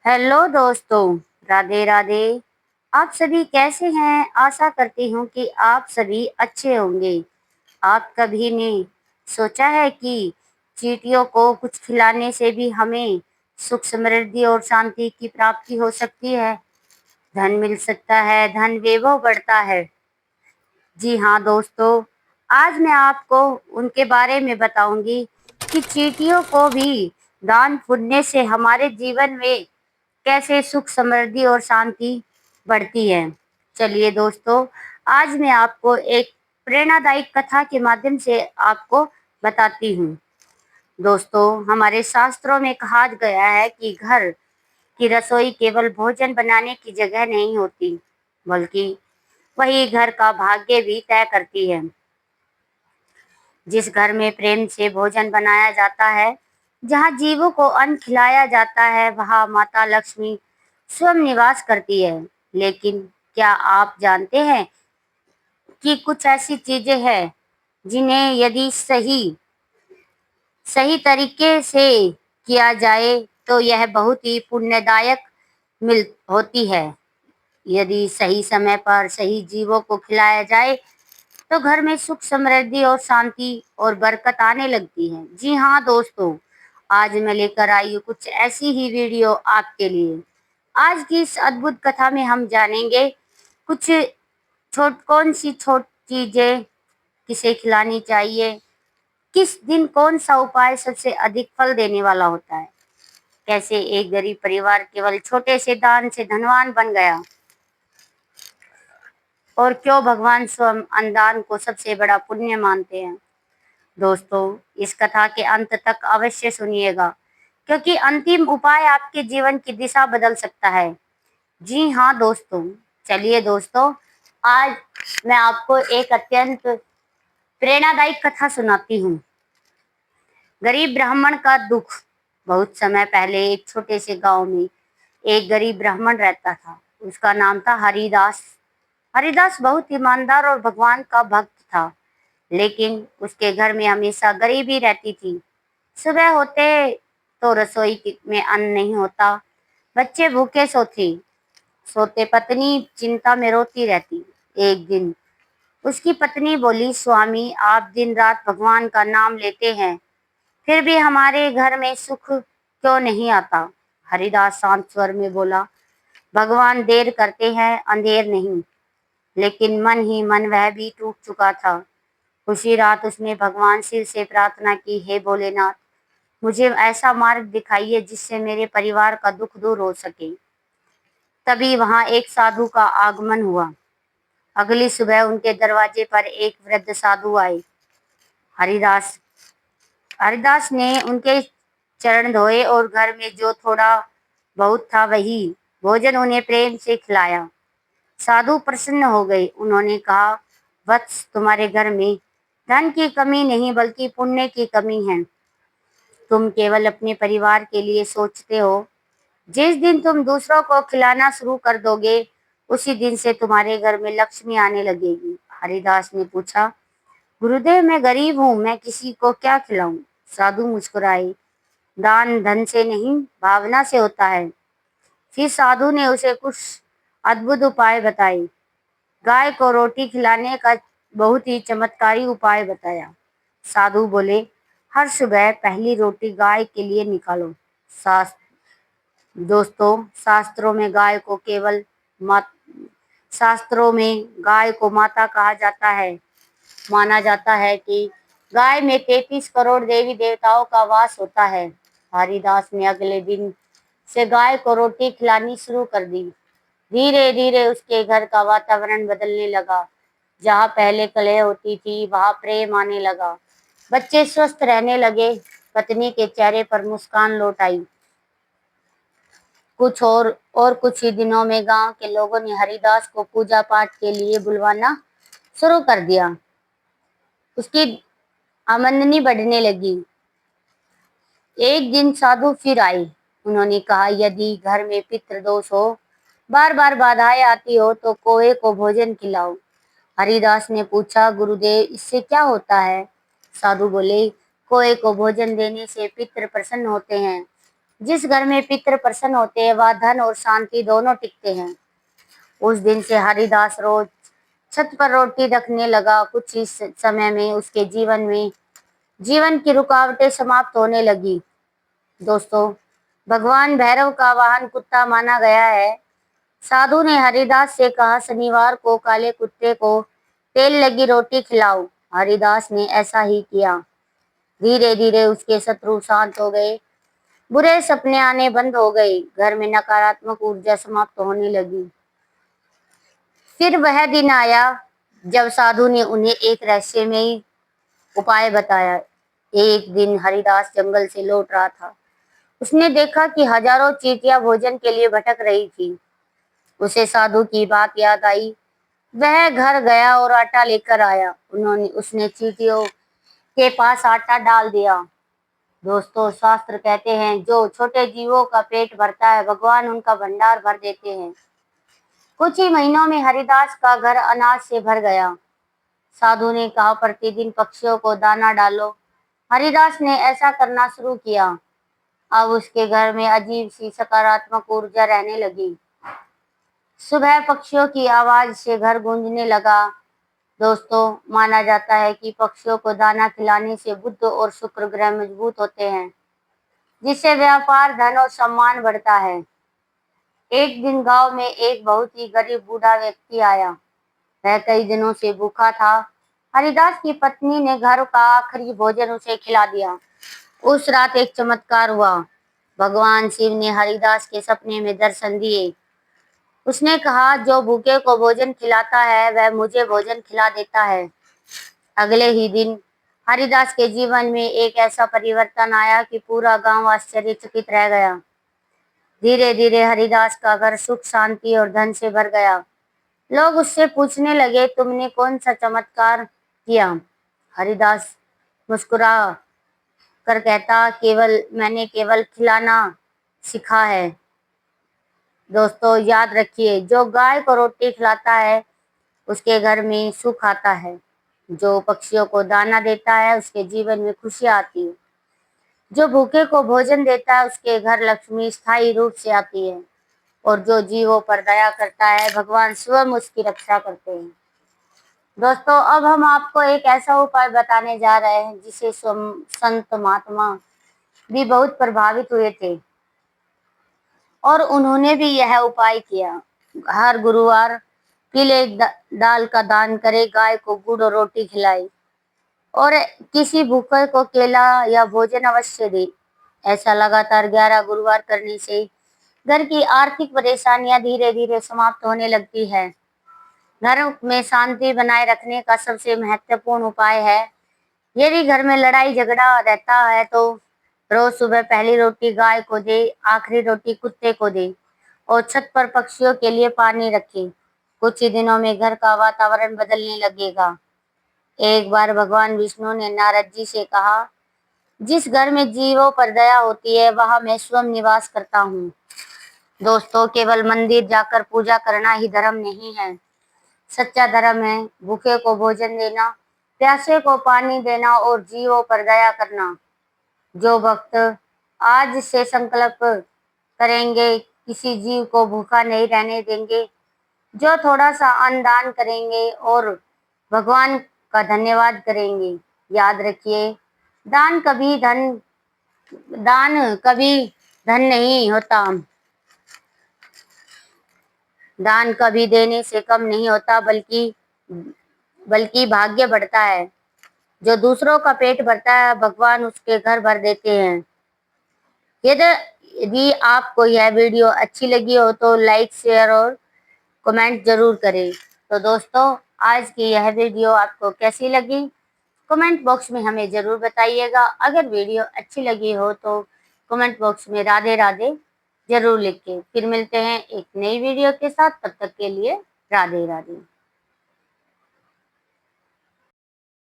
Hello दोस्तों, राधे राधे। आप सभी कैसे हैं? आशा करती हूँ कि आप सभी अच्छे होंगे। आप कभी ने सोचा है कि चींटियों को कुछ खिलाने से भी हमें सुख समृद्धि और शांति की प्राप्ति हो सकती है। धन मिल सकता है, धन वैभव बढ़ता है। जी हाँ दोस्तों, आज मैं आपको उनके बारे में बताऊंगी कि चींटियों को भी दान पुण्य से हमारे जीवन में कैसे सुख समृद्धि और शांति बढ़ती है। चलिए दोस्तों, आज मैं आपको एक प्रेरणादायक कथा के माध्यम से आपको बताती हूँ। दोस्तों, हमारे शास्त्रों में कहा गया है कि घर की रसोई केवल भोजन बनाने की जगह नहीं होती, बल्कि वही घर का भाग्य भी तय करती है। जिस घर में प्रेम से भोजन बनाया जाता है, जहाँ जीवों को अन्न खिलाया जाता है, वहाँ माता लक्ष्मी स्वयं निवास करती है। लेकिन क्या आप जानते हैं कि कुछ ऐसी चीजें हैं जिन्हें यदि सही सही तरीके से किया जाए तो यह बहुत ही पुण्यदायक मिल होती है। यदि सही समय पर सही जीवों को खिलाया जाए तो घर में सुख समृद्धि और शांति और बरकत आने लगती है। जी हाँ दोस्तों, आज मैं लेकर आई हूँ कुछ ऐसी ही वीडियो आपके लिए। आज की इस अद्भुत कथा में हम जानेंगे कुछ कौन सी छोट चीजें किसे खिलानी चाहिए, किस दिन कौन सा उपाय सबसे अधिक फल देने वाला होता है, कैसे एक गरीब परिवार केवल छोटे से दान से धनवान बन गया, और क्यों भगवान स्वयं अन्नदान को सबसे बड़ा पुण्य मानते हैं। दोस्तों, इस कथा के अंत तक अवश्य सुनिएगा, क्योंकि अंतिम उपाय आपके जीवन की दिशा बदल सकता है। जी हाँ दोस्तों, चलिए दोस्तों, आज मैं आपको एक अत्यंत प्रेरणादायी कथा सुनाती हूँ। गरीब ब्राह्मण का दुख। बहुत समय पहले एक छोटे से गांव में एक गरीब ब्राह्मण रहता था। उसका नाम था हरिदास। हरिदास बहुत ईमानदार और भगवान का भक्त था, लेकिन उसके घर में हमेशा गरीबी रहती थी। सुबह होते तो रसोई में अन्न नहीं होता, बच्चे भूखे सोते, पत्नी चिंता में रोती रहती। एक दिन उसकी पत्नी बोली, स्वामी, आप दिन रात भगवान का नाम लेते हैं, फिर भी हमारे घर में सुख क्यों नहीं आता? हरिदास शांत स्वर में बोला, भगवान देर करते हैं, अंधेर नहीं। लेकिन मन ही मन वह भी टूट चुका था। उसी रात उसने भगवान शिव से प्रार्थना की, हे भोलेनाथ, मुझे ऐसा मार्ग दिखाइए जिससे मेरे परिवार का दुख दूर हो सके। तभी वहां एक साधु का आगमन हुआ। अगली सुबह उनके दरवाजे पर एक वृद्ध साधु आए। हरिदास हरिदास ने उनके चरण धोए और घर में जो थोड़ा बहुत था वही भोजन उन्हें प्रेम से खिलाया। साधु प्रसन्न हो गए। उन्होंने कहा, वत्स, तुम्हारे घर में धन की कमी नहीं बल्कि पुण्य की कमी है। तुम केवल अपने परिवार के लिए सोचते हो। जिस दिन तुम दूसरों को खिलाना शुरू कर दोगे, उसी दिन से तुम्हारे घर में लक्ष्मी आने लगेगी। हरिदास ने पूछा, गुरुदेव, मैं गरीब हूँ, मैं किसी को क्या खिलाऊं? साधु मुस्कुराए, दान धन से नहीं, भावना से होता है। फिर साधु ने उसे कुछ अद्भुत उपाय बताए। गाय को रोटी खिलाने का बहुत ही चमत्कारी उपाय बताया। साधु बोले, हर सुबह पहली रोटी गाय के लिए निकालो। शास्त्र दोस्तों, मा, शास्त्रों में गाय को माता कहा जाता है। माना जाता है कि गाय में 33 करोड़ देवी देवताओं का वास होता है। हरिदास ने अगले दिन से गाय को रोटी खिलानी शुरू कर दी। धीरे धीरे उसके घर का वातावरण बदलने लगा। जहाँ पहले कलह होती थी, वहाँ प्रेम आने लगा। बच्चे स्वस्थ रहने लगे। पत्नी के चेहरे पर मुस्कान लौट आई। कुछ ही दिनों में गांव के लोगों ने हरिदास को पूजा पाठ के लिए बुलवाना शुरू कर दिया। उसकी आमदनी बढ़ने लगी। एक दिन साधु फिर आए। उन्होंने कहा, यदि घर में पितृ दोष हो, बार बार बाधाएं आती हो, तो कोए को भोजन खिलाओ। हरिदास ने पूछा, गुरुदेव, इससे क्या होता है? साधु बोले, कोए को भोजन देने से पितृ प्रसन्न होते हैं। जिस घर में पितृ प्रसन्न होते हैं वह धन और शांति दोनों टिकते हैं। उस दिन से हरिदास रोज छत पर रोटी रखने लगा। कुछ ही समय में उसके जीवन की रुकावटें समाप्त होने लगी। दोस्तों, भगवान भैरव का वाहन कुत्ता माना गया है। साधु ने हरिदास से कहा, शनिवार को काले कुत्ते को तेल लगी रोटी खिलाओ। हरिदास ने ऐसा ही किया। धीरे धीरे उसके शत्रु शांत हो गए, बुरे सपने आने बंद हो गए, घर में नकारात्मक ऊर्जा समाप्त होने लगी। फिर वह दिन आया जब साधु ने उन्हें एक रहस्यमयी उपाय बताया। एक दिन हरिदास जंगल से लौट रहा था। उसने देखा कि हजारों चींटियां भोजन के लिए भटक रही थी। उसे साधु की बात याद आई। वह घर गया और आटा लेकर आया। उसने चींटियों के पास आटा डाल दिया। दोस्तों, शास्त्र कहते हैं जो छोटे जीवों का पेट भरता है भगवान उनका भंडार भर देते हैं। कुछ ही महीनों में हरिदास का घर अनाज से भर गया। साधु ने कहा, प्रतिदिन पक्षियों को दाना डालो। हरिदास ने ऐसा करना शुरू किया। अब उसके घर में अजीब सी सकारात्मक ऊर्जा रहने लगी। सुबह पक्षियों की आवाज से घर गूंजने लगा। दोस्तों, माना जाता है कि पक्षियों को दाना खिलाने से बुध और शुक्र ग्रह मजबूत होते हैं, जिससे व्यापार, धन और सम्मान बढ़ता है। एक दिन गांव में एक बहुत ही गरीब बूढ़ा व्यक्ति आया। वह कई दिनों से भूखा था। हरिदास की पत्नी ने घर का आखिरी भोजन उसे खिला दिया। उस रात एक चमत्कार हुआ। भगवान शिव ने हरिदास के सपने में दर्शन दिए। उसने कहा, जो भूखे को भोजन खिलाता है वह मुझे भोजन खिला देता है। अगले ही दिन हरिदास के जीवन में एक ऐसा परिवर्तन आया कि पूरा गांव आश्चर्यचकित रह गया। धीरे धीरे हरिदास का घर सुख, शांति और धन से भर गया। लोग उससे पूछने लगे, तुमने कौन सा चमत्कार किया? हरिदास मुस्कुरा कर कहता, मैंने केवल खिलाना सीखा है। दोस्तों, याद रखिए, जो गाय को रोटी खिलाता है उसके घर में सुख आता है। जो पक्षियों को दाना देता है उसके जीवन में खुशी आती है। जो भूखे को भोजन देता है उसके घर लक्ष्मी स्थायी रूप से आती है। और जो जीवों पर दया करता है भगवान स्वयं उसकी रक्षा करते हैं। दोस्तों, अब हम आपको एक ऐसा उपाय बताने जा रहे हैं जिसे संत महात्मा भी बहुत प्रभावित हुए थे और उन्होंने भी यह उपाय किया। हर गुरुवार पीले दाल का दान करे, गाय को गुड़ और रोटी खिलाए और किसी भूखे को केला या भोजन अवश्य दे। ऐसा लगातार 11 गुरुवार करने से घर की आर्थिक परेशानियां धीरे धीरे समाप्त होने लगती है। घर में शांति बनाए रखने का सबसे महत्वपूर्ण उपाय है, यदि घर में लड़ाई झगड़ा रहता है तो रोज सुबह पहली रोटी गाय को दे, आखिरी रोटी कुत्ते को दे और छत पर पक्षियों के लिए पानी रखे। कुछ ही दिनों में घर का वातावरण बदलने लगेगा। एक बार भगवान विष्णु ने नारद जी से कहा, जिस घर में जीवों पर दया होती है वहां मैं स्वयं निवास करता हूँ। दोस्तों, केवल मंदिर जाकर पूजा करना ही धर्म नहीं है। सच्चा धर्म है भूखे को भोजन देना, प्यासे को पानी देना और जीवों पर दया करना। जो भक्त आज से संकल्प करेंगे, किसी जीव को भूखा नहीं रहने देंगे, जो थोड़ा सा अन्न दान करेंगे और भगवान का धन्यवाद करेंगे। याद रखिए, दान कभी धन दान कभी धन नहीं होता। दान कभी देने से कम नहीं होता, बल्कि भाग्य बढ़ता है। जो दूसरों का पेट भरता है भगवान उसके घर भर देते हैं। यदि आपको यह वीडियो अच्छी लगी हो तो लाइक, शेयर और कमेंट जरूर करें। तो दोस्तों, आज की यह वीडियो आपको कैसी लगी कमेंट बॉक्स में हमें जरूर बताइएगा। अगर वीडियो अच्छी लगी हो तो कमेंट बॉक्स में राधे राधे जरूर लिख के फिर मिलते हैं एक नई वीडियो के साथ। तब तक के लिए राधे राधे।